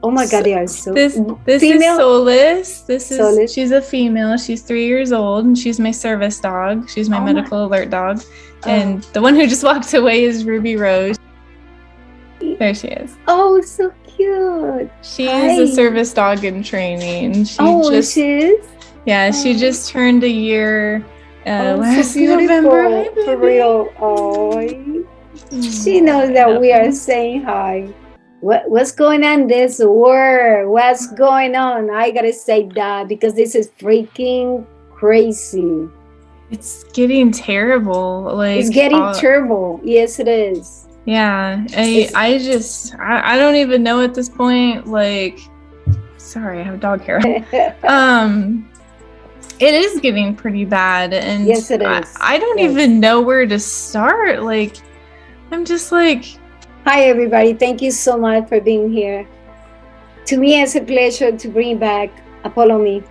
Oh my God, they are so This female. is Solus. Solus. She's a female. She's 3 years old, and she's my service dog. She's my medical alert dog. And the one who just walked away is Ruby Rose. There she is. Oh, so cute. She's a service dog in training. She is? Yeah, she just turned a year last November. For real. Oh, she knows that we are saying hi. What's going on in this world? What's going on? I gotta say that because this is freaking crazy. It's getting terrible. Like, it's getting terrible. Yes, it is. Yeah, I don't even know at this point. Like, sorry, I have dog hair. It is getting pretty bad, and yes, it is. I don't even know where to start. Like, I'm just like, hi everybody, thank you so much for being here. To me, it's a pleasure to bring back Apollymi.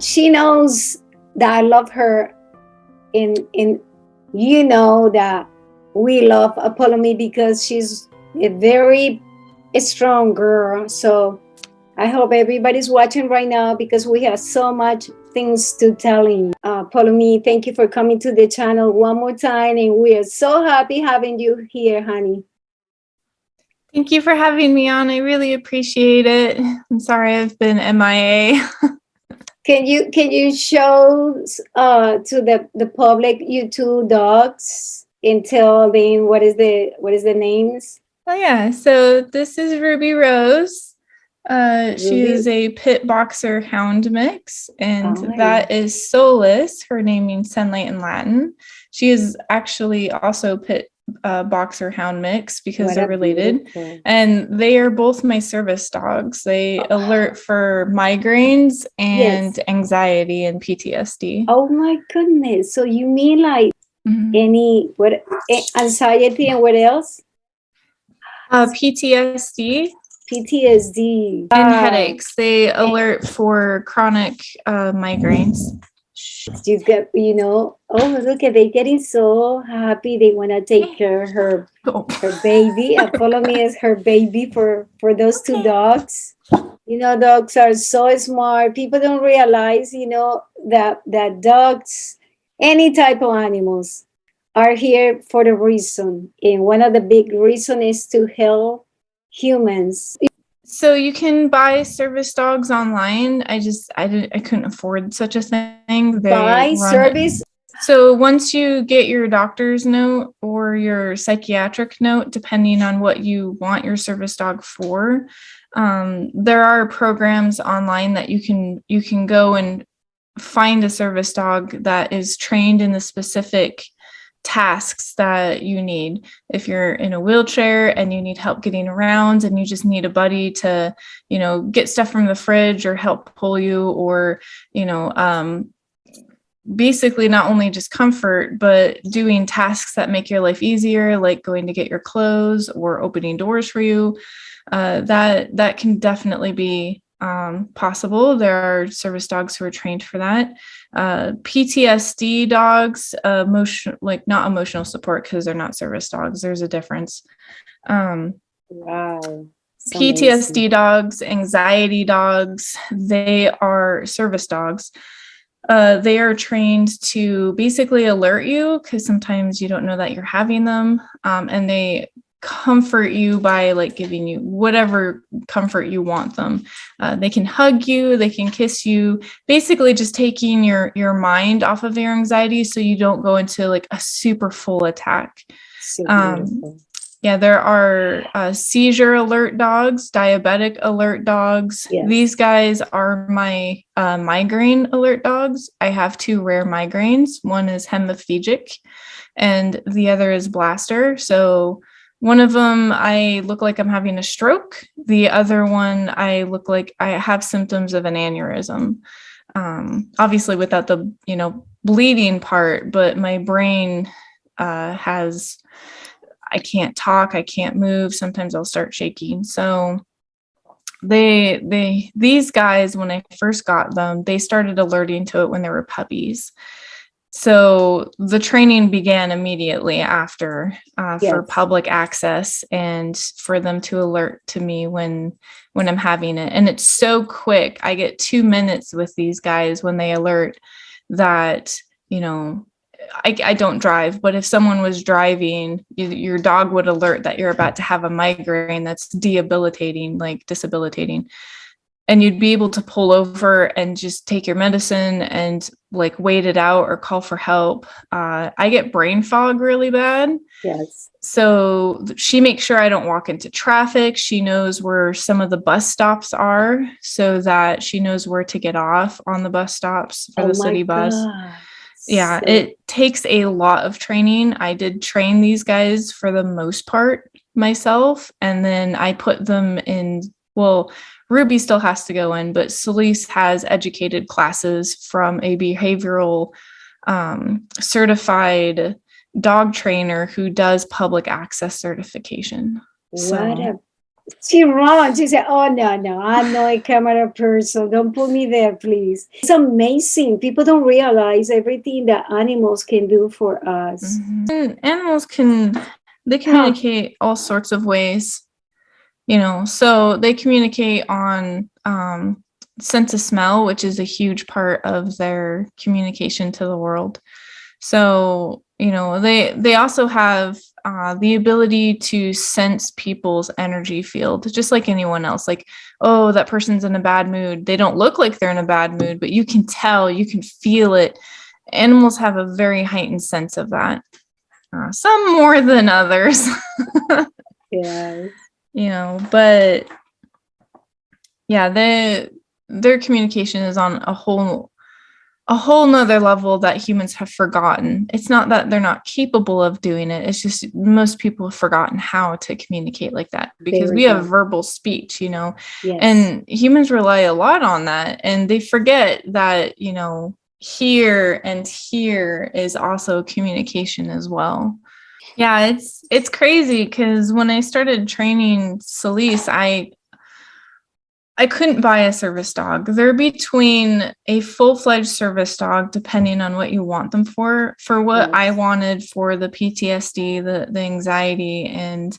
She knows that I love her, in you know that we love Apollymi because she's a very strong girl. So I hope everybody's watching right now because we have so much things to tell you. Apollymi, thank you for coming to the channel one more time, and we are so happy having you here, honey. Thank you for having me on. I really appreciate it. I'm sorry I've been MIA. Can you show to the public your two dogs and tell them what is the names? Oh yeah, so this is Ruby Rose. She is a pit boxer hound mix, and that is Solus. Her name means sunlight in Latin. She is actually also pit boxer hound mix because they're related. And they are both my service dogs. They alert for migraines and anxiety and PTSD. Oh my goodness. So you mean like anxiety and what else? PTSD. PTSD. And headaches. They alert for chronic migraines. You get, oh, look at, they getting so happy. They want to take care of her baby. Apollymi is her baby for those two dogs. Dogs are so smart. People don't realize, that dogs, any type of animals, are here for the reason. And one of the big reasons is to help humans. So you can buy service dogs online. I couldn't afford such a thing. Buy service? So once you get your doctor's note or your psychiatric note, depending on what you want your service dog for, there are programs online that you can go and find a service dog that is trained in the specific tasks that you need. If you're in a wheelchair and you need help getting around and you just need a buddy to, get stuff from the fridge or help pull you, or, basically not only just comfort, but doing tasks that make your life easier, like going to get your clothes or opening doors for you, that can definitely be possible. There are service dogs who are trained for that. PTSD dogs, not emotional support, because they're not service dogs. There's a difference. Wow. PTSD dogs, anxiety dogs, they are service dogs. They are trained to basically alert you because sometimes you don't know that you're having them, and they comfort you by giving you whatever comfort you want them. They can hug you, they can kiss you, basically just taking your mind off of your anxiety so you don't go into a super full attack. There are seizure alert dogs, diabetic alert dogs. Yes. These guys are my migraine alert dogs. I have 2 rare migraines. One is hemiplegic and the other is blaster. So one of them, I look like I'm having a stroke. The other one, I look like I have symptoms of an aneurysm. Obviously without the, bleeding part, but my brain has, I can't talk, I can't move. Sometimes I'll start shaking. So these guys, when I first got them, they started alerting to it when they were puppies. So the training began immediately after for public access, and for them to alert to me when I'm having it. And it's so quick. I get 2 minutes with these guys when they alert that, you know, I don't drive, but if someone was driving, your dog would alert that you're about to have a migraine that's debilitating, like disabilitating. And you'd be able to pull over and just take your medicine and like wait it out or call for help. I get brain fog really bad. Yes. So she makes sure I don't walk into traffic. She knows where some of the bus stops are so that she knows where to get off on the bus stops for the city bus. Yeah, it takes a lot of training. I did train these guys for the most part myself. And then I put them in, well, Ruby still has to go in, but Celeste has educated classes from a behavioral certified dog trainer who does public access certification. She runs. She said, "Oh no, I'm not a camera person. Don't put me there, please." It's amazing. People don't realize everything that animals can do for us. And animals they communicate all sorts of ways. You know, so they communicate on sense of smell, which is a huge part of their communication to the world. So, you know, they also have the ability to sense people's energy field, just like anyone else. Like, oh, that person's in a bad mood. They don't look like they're in a bad mood, but you can tell, you can feel it. Animals have a very heightened sense of that. Some more than others. Yeah. You know, but yeah, their communication is on a whole nother level that humans have forgotten. It's not that they're not capable of doing it. It's just most people have forgotten how to communicate like that, because we have verbal speech, you know, and humans rely a lot on that. And they forget that, you know, here and here is also communication as well. Yeah, it's crazy, because when I started training Celeste, I couldn't buy a service dog. They're between a full-fledged service dog, depending on what you want them for. For what I wanted for the PTSD, the anxiety, and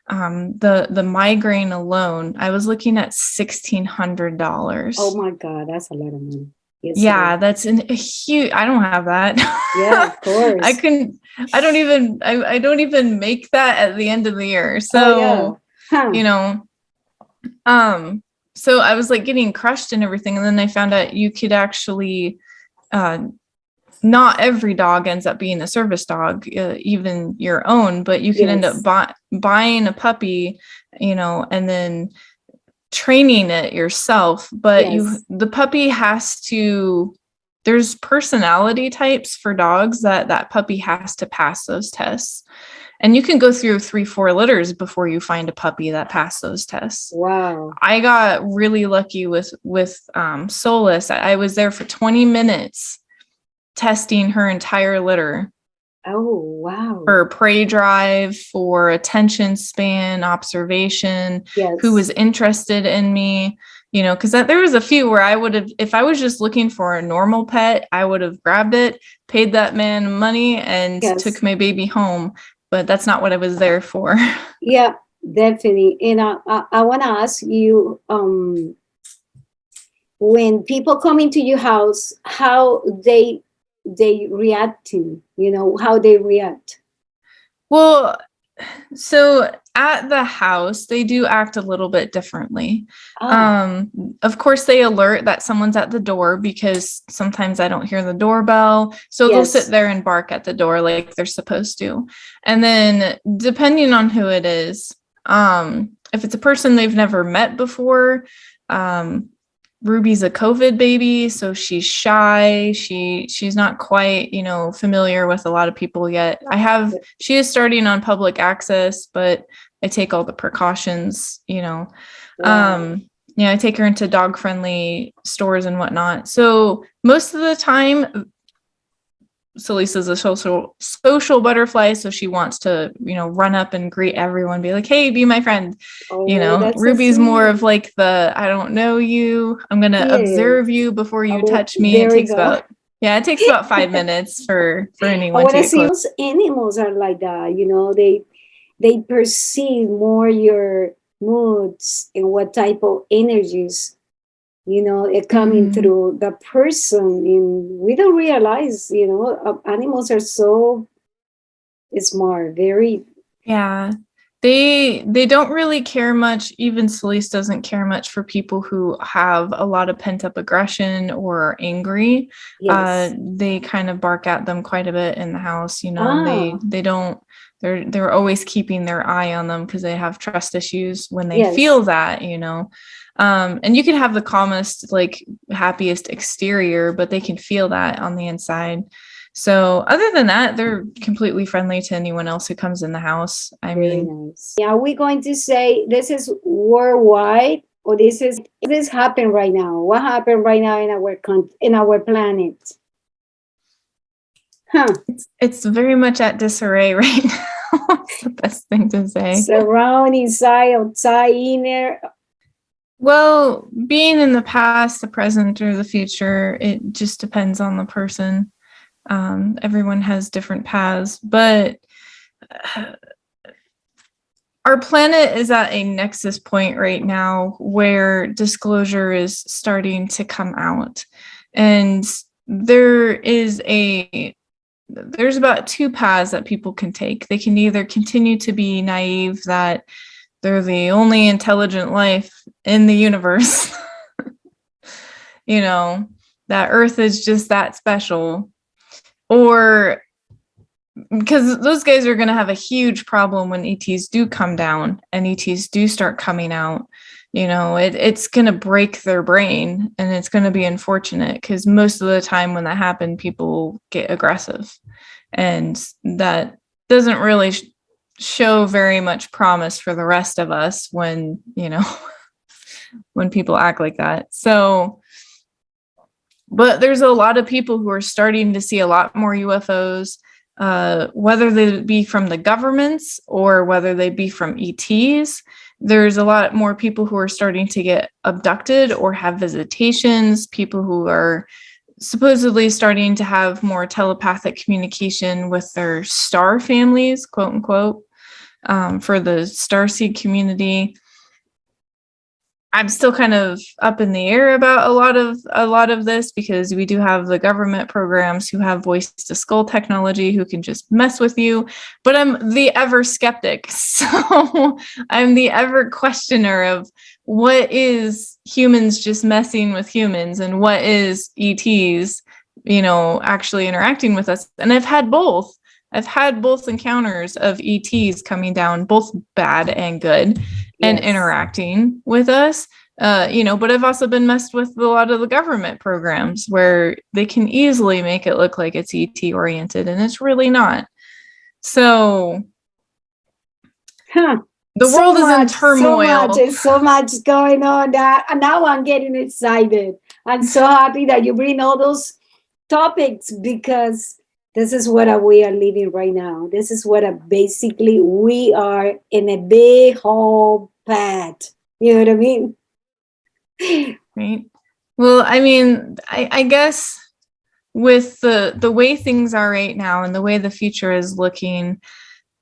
the migraine alone, I was looking at $1,600. Oh my God, that's a lot of money. Yes, yeah, that's a huge. I don't have that. Yeah, of course. I don't even make that at the end of the year. So, you know, so I was like getting crushed and everything. And then I found out you could actually, not every dog ends up being a service dog, even your own, but you can end up buying a puppy, you know, and then training it yourself. But the puppy has to, there's personality types for dogs that puppy has to pass those tests. And you can go through 3-4 litters before you find a puppy that passed those tests. Wow. I got really lucky with Solus. I was there for 20 minutes testing her entire litter. Oh, wow. For prey drive, for attention span, observation, who was interested in me, you know, because there was a few where I would have, if I was just looking for a normal pet, I would have grabbed it, paid that man money, and took my baby home. But that's not what I was there for. Yeah, definitely. And I want to ask you, when people come into your house, how they react to, you know, how they react? Well, so at the house, they do act a little bit differently. Of course, they alert that someone's at the door, because sometimes I don't hear the doorbell. So they'll sit there and bark at the door like they're supposed to. And then depending on who it is, if it's a person they've never met before, Ruby's a COVID baby, so she's shy. She's not quite, you know, familiar with a lot of people yet. She is starting on public access, but I take all the precautions, you know. Wow. Yeah, I take her into dog friendly stores and whatnot. So most of the time, Celeste's a social butterfly, so she wants to, you know, run up and greet everyone, be like, "Hey, be my friend." You know, Ruby's more of like the, I don't know you, I'm gonna observe you before you touch me. It takes about Yeah, it takes about 5 minutes for anyone to I get close. Most animals are like that, you know, they perceive more your moods and what type of energies, you know, are coming through the person. And we don't realize, you know, animals are so smart, very. Yeah. They don't really care much. Even Celeste doesn't care much for people who have a lot of pent up aggression or are angry. Yes. They kind of bark at them quite a bit in the house. You know, they don't. They're always keeping their eye on them because they have trust issues when they feel that. You know, and you can have the calmest, like happiest exterior, but they can feel that on the inside. So other than that, they're completely friendly to anyone else who comes in the house. I mean, nice. Are we going to say this is worldwide, or this happened right now? What happened right now in our planet? Huh. It's very much at disarray right now. That's the best thing to say. Surround, inside, outside, inner. Well, being in the past, the present, or the future, it just depends on the person. Everyone has different paths, but our planet is at a nexus point right now where disclosure is starting to come out. And there's about 2 paths that people can take. They can either continue to be naive that they're the only intelligent life in the universe, you know, that Earth is just that special, or because those guys are going to have a huge problem when ETs do come down and ETs do start coming out. You know, it's going to break their brain, and it's going to be unfortunate because most of the time when that happens, people get aggressive, and that doesn't really show very much promise for the rest of us when, you know, when people act like that. So, but there's a lot of people who are starting to see a lot more UFOs, whether they be from the governments or whether they be from ETs. There's a lot more people who are starting to get abducted or have visitations, people who are supposedly starting to have more telepathic communication with their star families, quote unquote, for the starseed community. I'm still kind of up in the air about a lot of this because we do have the government programs who have voice to skull technology who can just mess with you, but I'm the ever skeptic. So I'm the ever questioner of what is humans just messing with humans and what is ETs, you know, actually interacting with us. And I've had both. I've had both encounters of ETs coming down, both bad and good, and interacting with us, you know, but I've also been messed with a lot of the government programs where they can easily make it look like it's ET oriented, and it's really not. So the world is in turmoil. There's so much going on that now I'm getting excited. I'm so happy that you bring all those topics because this is what we are living right now. This is what basically we are in a big whole path. You know what I mean? Right. Well, I mean, I guess with the way things are right now and the way the future is looking,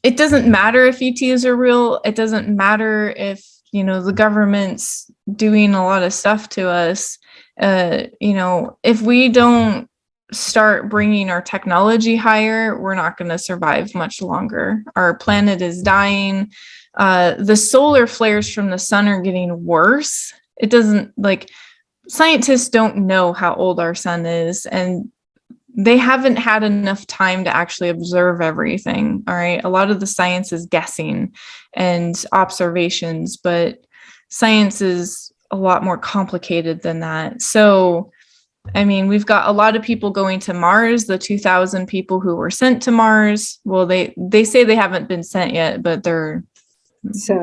it doesn't matter if ETs are real. It doesn't matter if, you know, the government's doing a lot of stuff to us. You know, if we don't start bringing our technology higher, we're not going to survive much longer. Our planet is dying. The solar flares from the sun are getting worse. It doesn't, like, scientists don't know how old our sun is, and they haven't had enough time to actually observe everything. All right. A lot of the science is guessing and observations, but science is a lot more complicated than that. So, I mean, we've got a lot of people going to Mars, the 2,000 people who were sent to Mars. Well, they say they haven't been sent yet, but a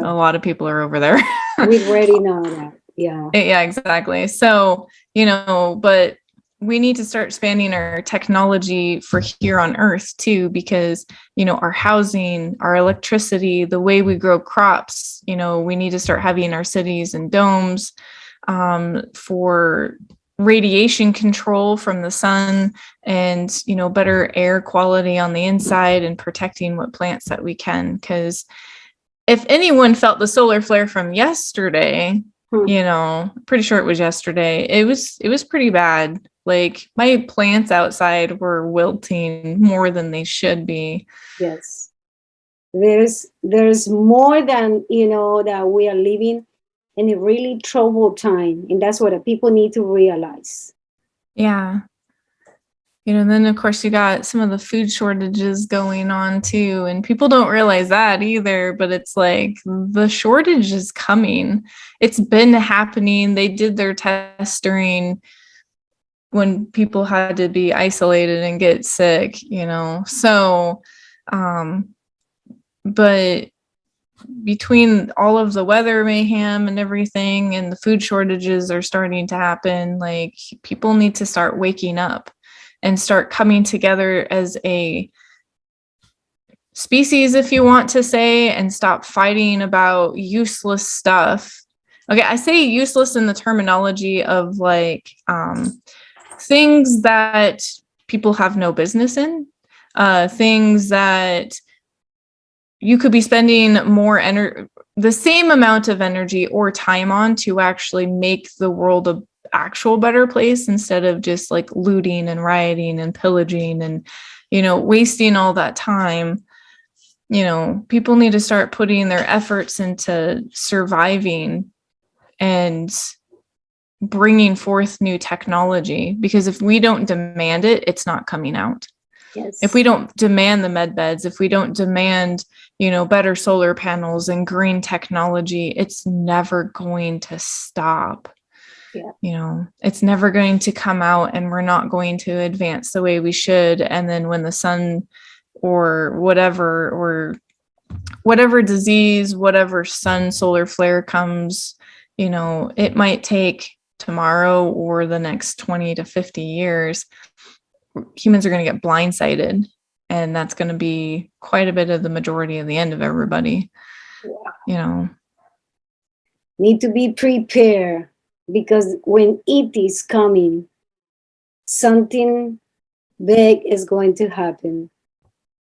lot of people are over there. We already know that. Yeah. Yeah, exactly. So, you know, but we need to start expanding our technology for here on Earth too, because, you know, our housing, our electricity, the way we grow crops, you know, we need to start having our cities and domes for radiation control from the sun, and, you know, better air quality on the inside, and protecting what plants that we can. Because if anyone felt the solar flare from yesterday, you know, pretty sure it was yesterday, it was pretty bad. Like, my plants outside were wilting more than they should be. Yes. There's more than, you know, that we are living in a really troubled time. And that's what people need to realize. Yeah. You know, and then of course you got some of the food shortages going on too. And people don't realize that either, but it's like the shortage is coming. It's been happening. They did their test during when people had to be isolated and get sick, you know. So, but between all of the weather mayhem and everything, and the food shortages are starting to happen, like, people need to start waking up and start coming together as a species, if you want to say, and stop fighting about useless stuff. Okay, I say useless in the terminology of like things that people have no business in, things that you could be spending more the same amount of energy or time on to actually make the world a actual better place, instead of just like looting and rioting and pillaging and, you know, wasting all that time. You know, people need to start putting their efforts into surviving and bringing forth new technology, because if we don't demand it, it's not coming out. Yes. If we don't demand the med beds, if we don't demand, you know, better solar panels and green technology, it's never going to stop. Yeah. You know, it's never going to come out, and we're not going to advance the way we should. And then when the sun or whatever disease, whatever sun solar flare comes, you know, it might take tomorrow or the next 20 to 50 years. Humans are going to get blindsided, and that's going to be quite a bit of the majority of the end of everybody. Wow. You know, need to be prepared, because when it is coming, something big is going to happen.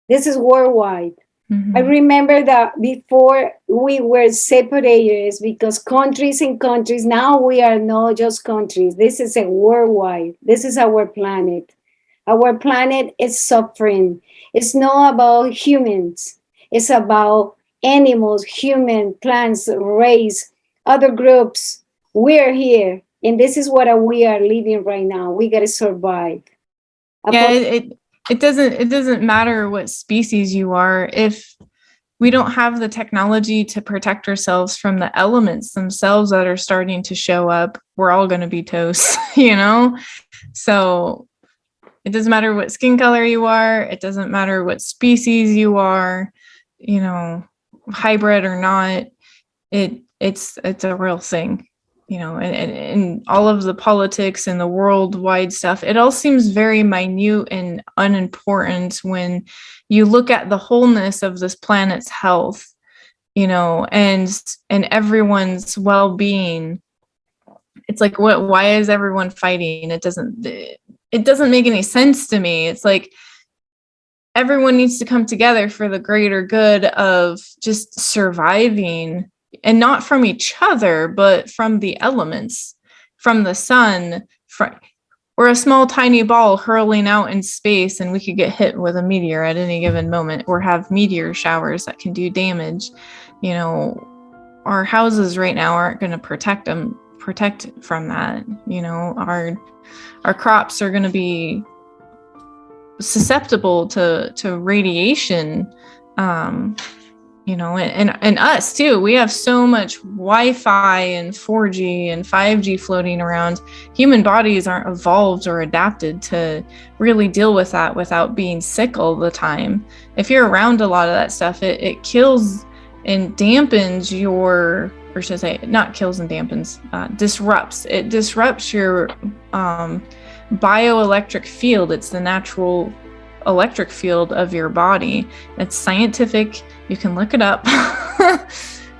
This is worldwide. Mm-hmm. I remember that before we were separated, because countries and countries, now we are not just countries. This is a worldwide. This is our planet. Our planet is suffering. It's not about humans. It's about animals, human, plants, race, other groups. We're here, and this is what we are living right now. We got to survive. Yeah, it doesn't matter what species you are. If we don't have the technology to protect ourselves from the elements themselves that are starting to show up, we're all going to be toast, you know? So it doesn't matter what skin color you are. It doesn't matter what species you are, you know, hybrid or not. It's a real thing. You know, and all of the politics and the worldwide stuff, it all seems very minute and unimportant when you look at the wholeness of this planet's health, you know, and everyone's well-being. It's like, why is everyone fighting? It doesn't make any sense to me. It's like everyone needs to come together for the greater good of just surviving. And not from each other, but from the elements, from the sun. We're a small, tiny ball hurling out in space, and we could get hit with a meteor at any given moment, or have meteor showers that can do damage. You know, our houses right now aren't going to protect from that. You know, our crops are going to be susceptible to radiation. You know, and us too. We have so much Wi-Fi and 4G and 5G floating around. Human bodies aren't evolved or adapted to really deal with that without being sick all the time. If you're around a lot of that stuff, it kills and dampens your, or should I say, not kills and dampens, disrupts. It disrupts your bioelectric field. It's the natural electric field of your body. It's scientific. You can look it up.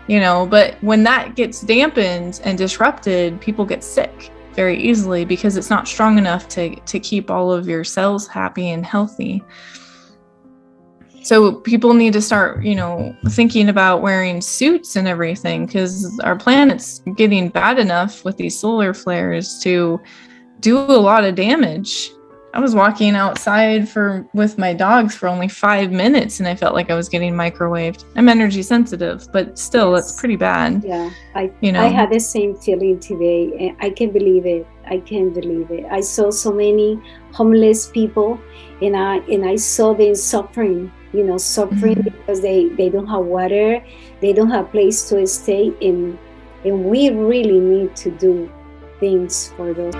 You know, but when that gets dampened and disrupted, people get sick very easily because it's not strong enough to keep all of your cells happy and healthy. So people need to start, thinking about wearing suits and everything, because our planet's getting bad enough with these solar flares to do a lot of damage. I was walking outside with my dogs for only 5 minutes and I felt like I was getting microwaved. I'm energy sensitive, but still, that's pretty bad. Yeah, I had the same feeling today, and I can't believe it. I saw so many homeless people, and I saw them suffering, Mm-hmm. because they don't have water, they don't have place to stay, and we really need to do things for those.